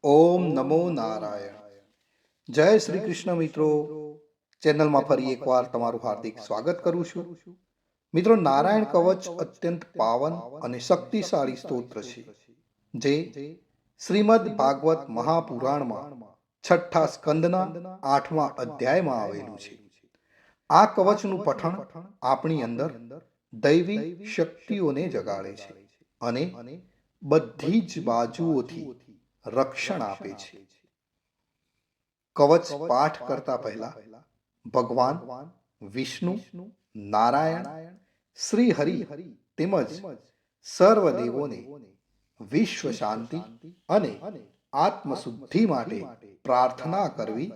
ઓમ નમો નારાયણ. જય શ્રી કૃષ્ણ મિત્રો. ચેનલમાં ફરી એકવાર તમારું હાર્દિક સ્વાગત કરું છું. મિત્રો, નારાયણ કવચ અત્યંત પાવન અને શક્તિશાળી સ્તોત્ર છે, જે શ્રીમદ ભાગવત મહાપુરાણમાં છઠ્ઠા સ્કંદના 8મા અધ્યાયમાં આવેલું છે. આ કવચનું પઠણ આપણી અંદર દૈવી શક્તિઓને જગાડે છે અને બધી જ બાજુઓથી રક્ષણ આપે છે. કવચ પાઠ કરતા પહેલા ભગવાન વિષ્ણુ, નારાયણ, શ્રી હરિ તેમજ સર્વ દેવોને વિશ્વ શાંતિ અને આત્મશુદ્ધિ માટે પ્રાર્થના કરવી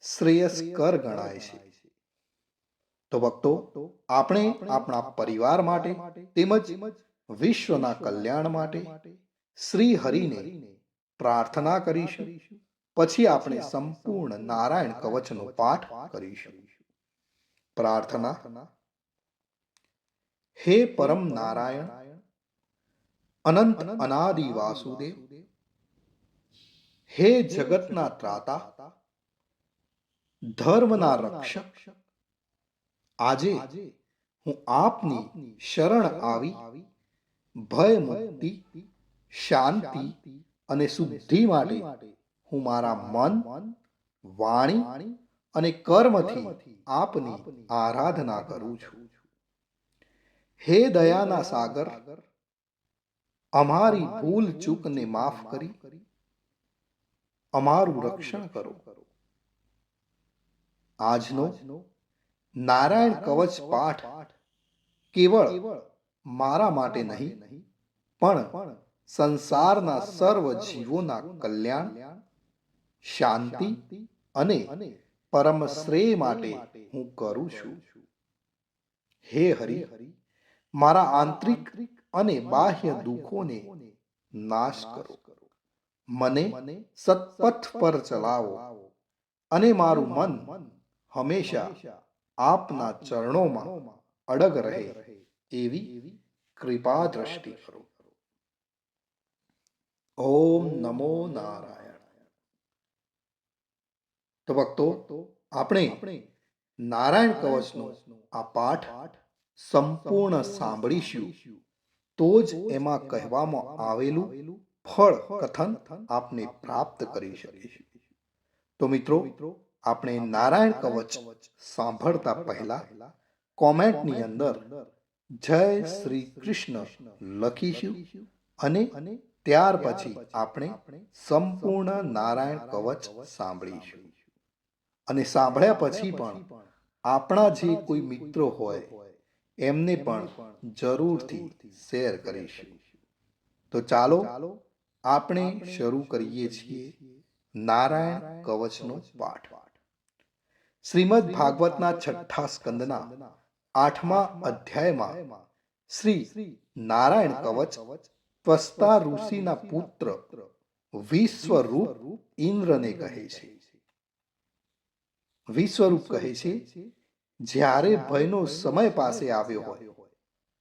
શ્રેયસ્કર ગણાય છે. તો ભક્તો, આપણે આપણા પરિવાર માટે તેમજ વિશ્વના કલ્યાણ માટે શ્રી હરિને પ્રાર્થના કરીશું. પછી આપણે સંપૂર્ણ નારાયણ કવચનો પાઠ કરીશું. પ્રાર્થના. હે પરમ નારાયણ, અનંત અનાદિ વાસુદેવ, હે જગતના ત્રાતા, ધર્મના રક્ષક, આજે હું આપની શરણ આવી ભય મુક્તિ, શાંતિ અને શુદ્ધિ માટે હું મારા મન, વાણી અને કર્મથી આપની આરાધના કરું છું. હે દયાના સાગર, અમારી ભૂલ ચૂકને માફ કરી અમારું રક્ષણ કરો. આજનો નારાયણ કવચ પાઠ કેવળ મારા માટે નહીં, પણ સંસારના સર્વ જીવોના કલ્યાણ, શાંતિ અને પરમ શ્રેય માટે હું કરું છું. હે હરિ, મારા આંતરિક અને બાહ્ય દુઃખોને નાશ કરો, મને સત્પથ પર ચલાવો અને મારું મન હંમેશા આપના ચરણોમાં અડગ રહે એવી કૃપા દ્રષ્ટિ કરો. ઓમ નમો નારાયણ. તો ભક્તો, આપણે નારાયણ કવચનો આ પાઠ સંપૂર્ણ સાંભળીશું, તો જ એમાં કહેવામાં આવેલું ફળ કથન આપને પ્રાપ્ત કરી શકીશું. તો મિત્રો, આપણે નારાયણ કવચ સાંભળતા પહેલા કોમેન્ટની અંદર જય શ્રી કૃષ્ણ લખીશું અને ત્યાર પછી આપણે સંપૂર્ણ નારાયણ કવચ સાંભળીશું. અને સાંભળ્યા પછી પણ આપણા જે કોઈ મિત્રો હોય એમને પણ જરૂરથી શેર કરીશું. તો ચાલો આપણે શરૂ કરીએ છીએ નારાયણ કવચનો પાઠ. શ્રીમદ ભાગવતના છઠ્ઠા સ્કંદના 8મા અધ્યાયમાં શ્રી નારાયણ કવચ ત્વષ્ટા ઋષિના પુત્ર વિશ્વરૂપ ઇન્દ્રને કહે છે. વિશ્વરૂપ કહે છે, જ્યારે ભયનો સમય પાસે આવ્યો હોય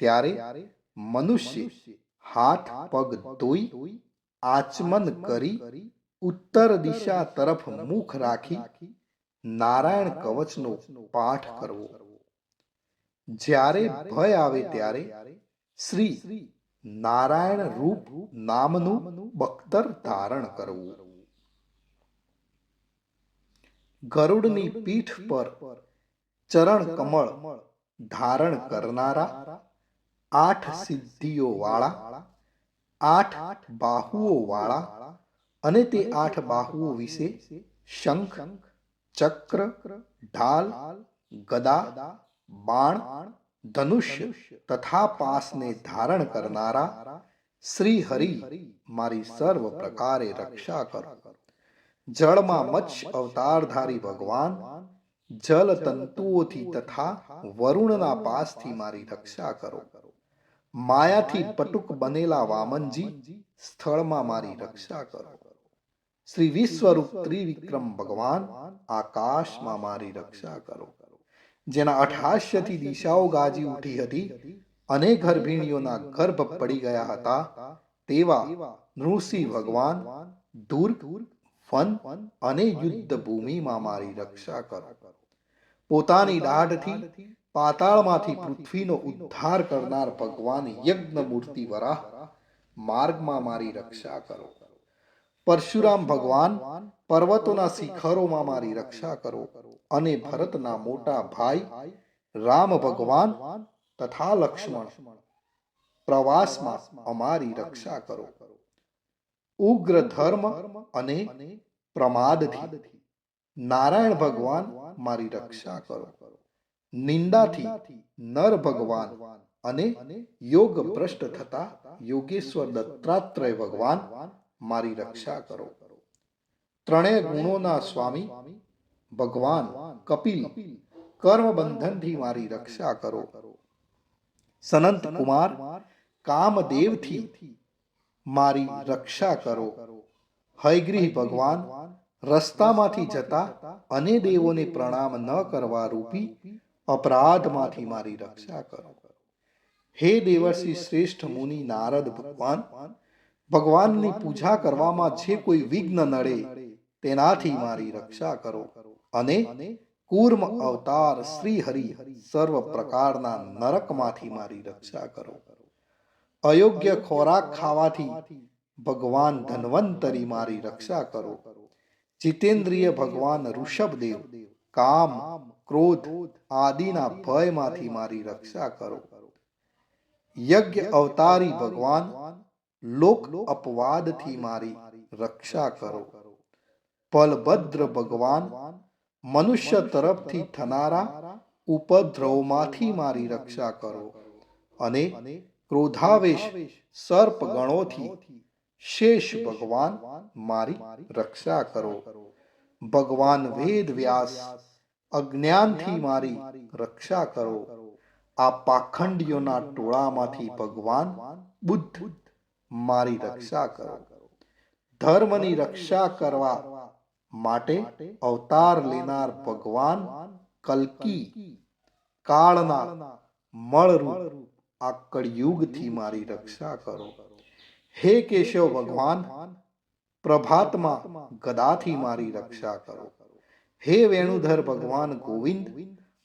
ત્યારે મનુષ્ય હાથ પગ ધોઈ આચમન કરી ઉત્તર દિશા તરફ મુખ રાખી નારાયણ કવચનો પાઠ કરવો. જ્યારે ભય આવે ત્યારે શ્રી નારાયણ રૂપ નામનું બખ્તર ધારણ કરવું. ગરુડની પીઠ પર ચરણ કમળ ધારણ કરનારા, 8 સિદ્ધિઓ વાળા, 8 બાહુઓ વાળા અને તે 8 બાહુઓ વિશે શંખ, ચક્ર, ઢાલ, ગદા, બાણ, ધનુષ્ય તથા પાસને ધારણ કરનારા શ્રી હરિ મારી સર્વ પ્રકારે રક્ષા કરો. જળમાં મત્સ્ય અવતારધારી ભગવાન જલ તંતુઓથી તથા વરુણના પાસથી મારી રક્ષા કરો. માયાથી પટુક બનેલા વામનજી સ્થળમાં મારી રક્ષા કરો. શ્રી વિશ્વરૂપ ત્રિવિક્રમ ભગવાન આકાશમાં મારી રક્ષા કરો. જેના અઠાસ્યથી દિશાઓ ગાજી ઉઠી હતી અને ગર્ભિણીઓના ગર્ભ પડી ગયા હતા તેવા નૃસિંહ ભગવાન દુર્ગ, વન અને યુદ્ધ ભૂમિમાં મારી રક્ષા કરો. પોતાની દાઢથી પાતાળમાંથી પૃથ્વીનો ઉદ્ધાર કરનાર ભગવાન યજ્ઞમૂર્તિ વરાહ માર્ગમાં મારી રક્ષા કરો. પરશુરામ ભગવાન પર્વતોના શિખરોમાં મારી રક્ષા કરો અને ભરતના મોટા ભાઈ રામ ભગવાન તથા લક્ષ્મણ પ્રવાસમાં અમારી રક્ષા કરો. ઉગ્ર ધર્મ અને પ્રમાદથી નારાયણ ભગવાન મારી રક્ષા કરો. નિંદાથી નર ભગવાન અને યોગ ભ્રષ્ટ થતા યોગેશ્વર દત્તાત્રેય ભગવાન મારી રક્ષા કરો. ત્રણેય ગુણોના સ્વામી ભગવાન કપિલ કર્મ બંધનથી મારી રક્ષા કરો. સનંત કુમાર કામદેવથી મારી રક્ષા કરો. હયગ્રીહ ભગવાન રસ્તામાંથી જતા અને દેવોને પ્રણામ ન કરવા રૂપી અપરાધમાંથી મારી રક્ષા કરો. હે દેવર્ષિ શ્રેષ્ઠ મુનિ નારદ ભગવાન, ભગવાનની પૂજા કરવામાં જે કોઈ વિઘ્ન નડે તેનાથી મારી રક્ષા કરો અને કૂર્મ અવતાર શ્રી હરિ સર્વ પ્રકારના નરકમાંથી મારી રક્ષા કરો. અયોગ્ય ખોરાક ખાવાથી ભગવાન ધન્વંતરી મારી રક્ષા કરો. જીતેન્દ્રિય ભગવાન ઋષભદેવ કામ, ક્રોધ આદિના ભયમાંથી મારી રક્ષા કરો. યજ્ઞ અવતારી ભગવાન લોક અપવાદથી મારી રક્ષા કરો. બલભદ્ર ભગવાન મનુષ્ય તરફથી થનારા ઉપદ્રવમાંથી મારી રક્ષા કરો અને ક્રોધાવેશ સર્પ ગણોથી શેષ ભગવાન મારી રક્ષા કરો. ભગવાન વેદ વ્યાસ અજ્ઞાનથી મારી રક્ષા કરો. આ પાખંડીઓના ટોળામાંથી ભગવાન બુદ્ધ મારી રક્ષા કરો. ધર્મની રક્ષા કરવા માટે અવતાર લેનાર ભગવાન કલ્કી કાળના મળરૂપ આ કળિયુગથી મારી રક્ષા કરો. હે કેશવ ભગવાન પ્રભાતમાં ગદાથી મારી રક્ષા કરો. હે વેણુધર ભગવાન ગોવિંદ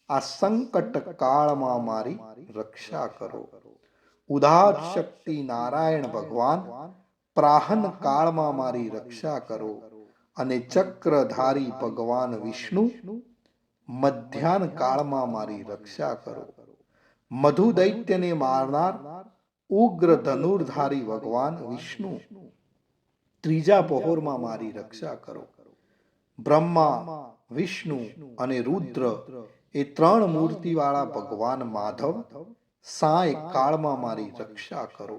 આ સંકટ કાળમાં મારી રક્ષા કરો. ઉદાર શક્તિ નારાયણ ભગવાન પ્રાહન કાળમાં મારી રક્ષા કરો અને ચક્રધારી ભગવાન વિષ્ણુ મધ્યાહન કાળમાં મારી રક્ષા કરો. મધુ દૈત્યને મારનાર ઉગ્ર ધનુર્ધારી ભગવાન વિષ્ણુ ત્રીજા પહોરમાં મારી રક્ષા કરો. બ્રહ્મા, વિષ્ણુ અને રુદ્ર એ ત્રણ મૂર્તિવાળા ભગવાન માધવ સાય કાળમાં મારી રક્ષા કરો.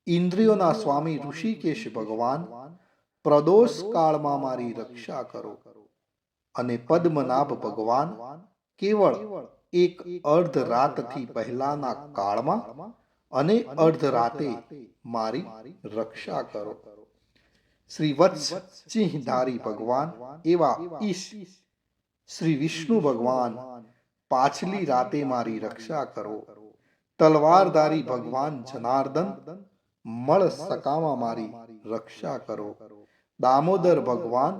ઇન્દ્રિયોના સ્વામી ઋષિકેશ ભગવાન પ્રદોષ કાળમાં મારી રક્ષા કરો અને પદ્મનાભ ભગવાન કેવળ એક અર્ધ રાતથી પહેલાના કાળમાં અને અર્ધ રાતે મારી રક્ષા કરો. શ્રી વત્સ સિંહધારી ભગવાન એવા ઈશ શ્રી વિષ્ણુ ભગવાન પાછલી રાતે મારી રક્ષા કરો. તલવારધારી ભગવાન જનાર્દન મળ સકામાં મારી રક્ષા કરો. દામોદર ભગવાન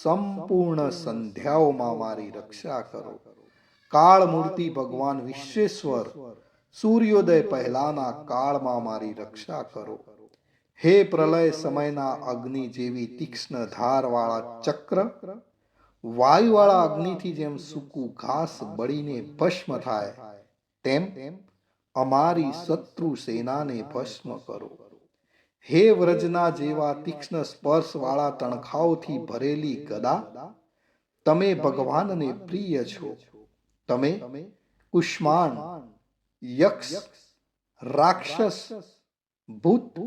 સંપૂર્ણ સંધ્યાઓમાં મારી રક્ષા કરો. કાળમૂર્તિ ભગવાન વિશ્વેશ્વર સૂર્યોદય પહેલાના કાળમાં મારી રક્ષા કરો. હે પ્રલય સમયના અગ્નિ જેવી તીક્ષ્ણ ધારવાળા ચક્ર વાયુવાળા અગ્નિથી જેમ સૂકું ઘાસ બળીને ભસ્મ થાય તેમ અમારી શત્રુ સેનાને ભસ્મ કરો. હે વ્રજના જેવા તીક્ષ્ણ સ્પર્શવાળા તણખાઓથી ભરેલી ગદા તમે ભગવાનને પ્રિય છો. તમે કુષ્માંડ, યક્ષ, રાક્ષસ, ભૂત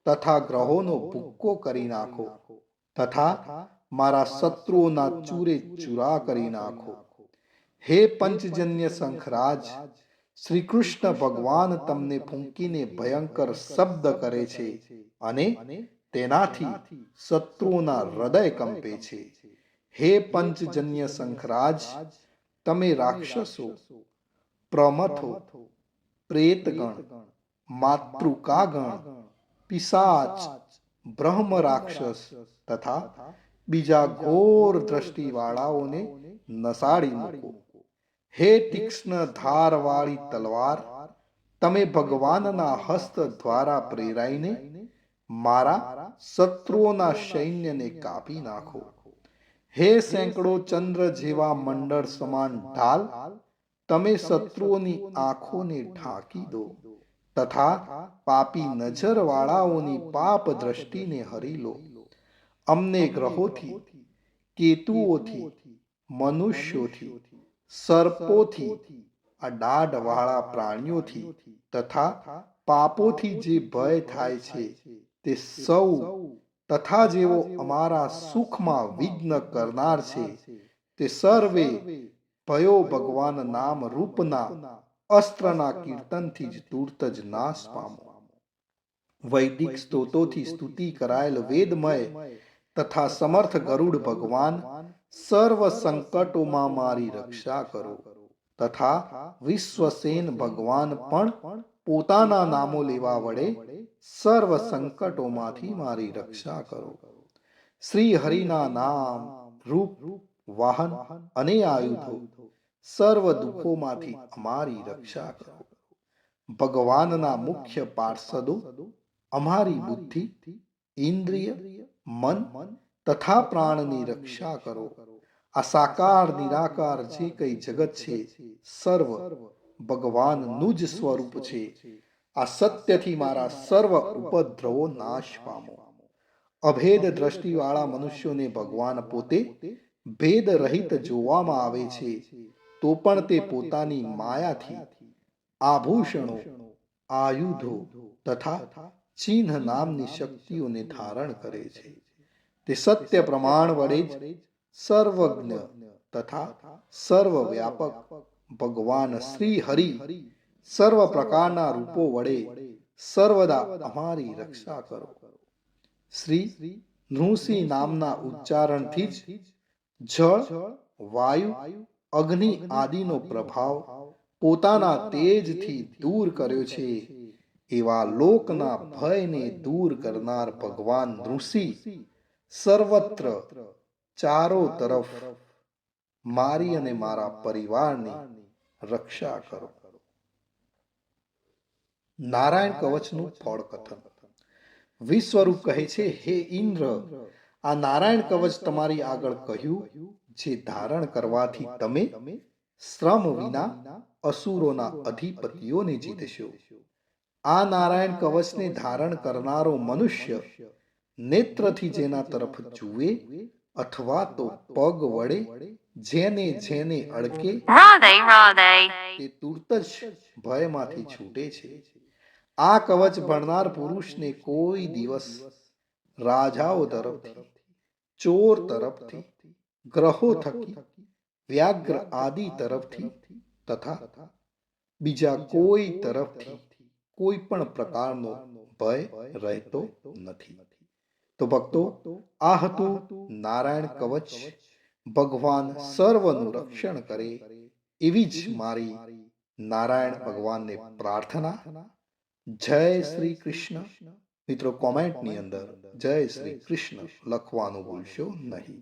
તથા ગ્રહોનો ભૂક્કો કરી નાખો તથા મારા શત્રુઓના ચૂરે ચૂરા કરી નાખો. હે પંચજન્ય શંખરાજ, શ્રી કૃષ્ણ ભગવાન તમને ફૂંકીને ભયંકર શબ્દ કરે છે અને તેનાથી શત્રુઓના હૃદય કંપે છે. હે પંચજન્ય શંખરાજ, તમે રાક્ષસો, પ્રમથો, પ્રેતગણ, માતૃકાગણ, પિશાચ, બ્રહ્મ રાક્ષસ તથા બીજા ઘોર દ્રષ્ટિવાળાઓને નસાડી મૂકો. હે તીક્ષ્ણ ધારવાળી તલવાર, તમે ભગવાનના હસ્ત દ્વારા પ્રેરાઈને મારા શત્રુઓના સૈન્યને કાપી નાખો. હે સેંકડો ચંદ્ર જેવા મંડળ સમાન ઢાલ, તમે શત્રુઓની આંખોને ઢાંકી દો તથા પાપી નજરવાળાઓની પાપ દ્રષ્ટિને હરી લો. અમને ગ્રહોથી, કેતુઓથી, મનુષ્યોથી, સર્પોથી, આ દાઢવાળા પ્રાણીઓથી તથા પાપોથી જે ભય થાય છે તે સૌ તથા જેઓ અમારા સુખમાં વિઘ્ન કરનાર છે તે સર્વે ભયો ભગવાન નામ રૂપના અસ્ત્રના કીર્તનથી જ તુર્ત જ નાશ પામો. વૈદિક સ્તોતોથી સ્તુતિ કરાયેલ વેદમય તથા સમર્થ ગરુડ ભગવાન સર્વ સંકટોમાં મારી રક્ષા કરો તથા વિશ્વસેન ભગવાન પણ પોતાના નામો લેવા વડે સર્વ સંકટોમાંથી મારી રક્ષા કરો. શ્રી હરિના નામ, રૂપ, વાહન અને આયુધો સર્વ દુઃખોમાંથી અમારી રક્ષા કરો. ભગવાનના મુખ્ય પાર્ષદો અમારી બુદ્ધિ, ઇન્દ્રિય, મન તથા પ્રાણની રક્ષા કરો. આ સાકાર નિરાકાર જે કઈ જગત છે સર્વ ભગવાનનું જ સ્વરૂપ છે. આ સત્યથી મારા સર્વ ઉપદ્રવો નાશ પામો. અભેદ દ્રષ્ટિવાળા મનુષ્યોને ભગવાન પોતે ભેદ રહિત જોવામાં આવે છે, તો પણ તે પોતાની માયાથી આભૂષણો, આયુધો તથા ચિહ્ન નામની શક્તિઓને ધારણ કરે છે. તે સત્ય પ્રમાણ વડે જ સર્વજ્ઞ તથા સર્વવ્યાપક ભગવાન શ્રી હરિ સર્વ પ્રકારના રૂપો વડે સર્વદા અમારી રક્ષા કરો. શ્રી નૃસિંહ નામના ઉચ્ચારણથી જ જળ, વાયુ, અગ્નિ આદિનો પ્રભાવ પોતાના તેજથી દૂર કર્યો છે. એવા લોકના ભયને દૂર કરનાર ભગવાન નૃસિંહ સર્વત્ર ચારો તરફ મારી અને મારા પરિવારની રક્ષા કરો. નારાયણ કવચનું ફળ કથન. વિશ્વરૂપ કહે છે, હે ઇન્દ્ર, આ નારાયણ કવચ તમારી આગળ કહ્યું જે ધારણ કરવાથી તમે શ્રમ વિના અસુરોના અધિપતિઓને જીતશો. આ નારાયણ કવચને ધારણ કરનારો મનુષ્ય નેત્રથી જેના તરફ જુએ અથવા તો પગ વડે જેને જેને અડકે તે તુરત જ ભયમાંથી છૂટે છે. આ કવચ ભણનાર પુરુષને કોઈ દિવસ રાજાઓ તરફથી, ચોર તરફથી, ગ્રહો થકી, વ્યાઘ્ર આદિ તરફથી તથા બીજા કોઈ તરફથી કોઈ પણ પ્રકારનો ભય રહેતો નથી. તો ભક્તો, આ હતું નારાયણ કવચ. ભગવાન સર્વનું રક્ષણ કરે એવી જ મારી નારાયણ ભગવાનને પ્રાર્થના. જય શ્રી કૃષ્ણ. મિત્રો, કોમેન્ટની અંદર જય શ્રી કૃષ્ણ લખવાનું ભૂલશો નહીં.